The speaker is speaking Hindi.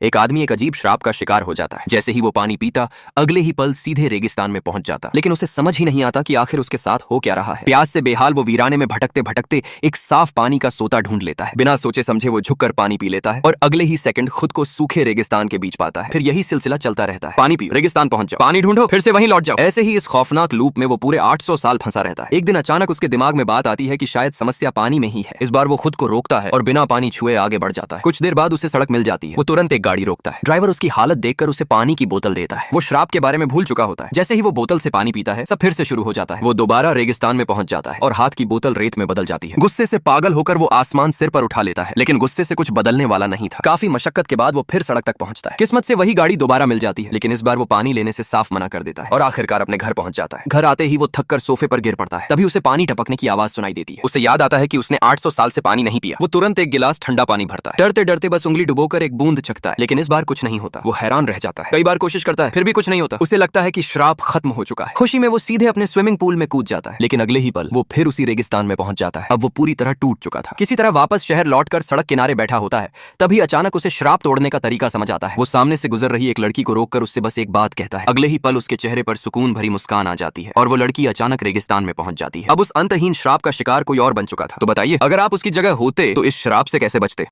एक आदमी एक अजीब श्राप का शिकार हो जाता है। जैसे ही वो पानी पीता, अगले ही पल सीधे रेगिस्तान में पहुंच जाता। लेकिन उसे समझ ही नहीं आता कि आखिर उसके साथ हो क्या रहा है। प्यास से बेहाल वो वीराने में भटकते भटकते एक साफ पानी का सोता ढूंढ लेता है। बिना सोचे समझे वो झुककर पानी पी लेता है और अगले ही सेकंड खुद को सूखे रेगिस्तान के बीच पाता है। फिर यही सिलसिला चलता रहता है। पानी पियो, रेगिस्तान पहुंच जाओ, पानी ढूंढो, फिर से वहीं लौट जाओ। ऐसे ही इस खौफनाक लूप में वो पूरे 800 साल फंसा रहता है। एक दिन अचानक उसके दिमाग में बात आती है कि शायद समस्या पानी में ही है। इस बार वो खुद को रोकता है और बिना पानी छुए आगे बढ़ जाता है। कुछ देर बाद उसे सड़क मिल जाती है। वो तुरंत एक गाड़ी रोकता है। ड्राइवर उसकी हालत देखकर उसे पानी की बोतल देता है। वो श्राप के बारे में भूल चुका होता है। जैसे ही वो बोतल से पानी पीता है, सब फिर से शुरू हो जाता है। वो दोबारा रेगिस्तान में पहुंच जाता है और हाथ की बोतल रेत में बदल जाती है। गुस्से से पागल होकर वो आसमान सिर पर उठा लेता है, लेकिन गुस्से से कुछ बदलने वाला नहीं था। काफी मशक्कत के बाद वो फिर सड़क तक पहुंचता है। किस्मत से वही गाड़ी दोबारा मिल जाती है, लेकिन इस बार वो पानी लेने से साफ मना कर देता है और आखिरकार अपने घर पहुंच जाता है। घर आते ही वो थककर सोफे पर गिर पड़ता है। तभी उसे पानी टपकने की आवाज सुनाई देती है। उसे याद आता है कि उसने 800 साल से पानी नहीं पिया। वो तुरंत एक गिलास ठंडा पानी भरता है। डरते डरते बस उंगली डुबोकर एक बूंद चखता है, लेकिन इस बार कुछ नहीं होता। वो हैरान रह जाता है। कई बार कोशिश करता है, फिर भी कुछ नहीं होता। उसे लगता है कि श्राप खत्म हो चुका है। खुशी में वो सीधे अपने स्विमिंग पूल में कूद जाता है, लेकिन अगले ही पल वो फिर उसी रेगिस्तान में पहुंच जाता है। अब वो पूरी तरह टूट चुका था। किसी तरह वापस शहर लौटकर सड़क किनारे बैठा होता है। तभी अचानक उसे श्राप तोड़ने का तरीका समझ आता है। वो सामने से गुजर रही एक लड़की को रोककर उससे बस एक बात कहता है। अगले ही पल उसके चेहरे पर सुकून भरी मुस्कान आ जाती है और वो लड़की अचानक रेगिस्तान में पहुंच जाती है। अब उस अंतहीन श्राप का शिकार कोई और बन चुका था। तो बताइए, अगर आप उसकी जगह होते तो इस श्राप से कैसे बचते?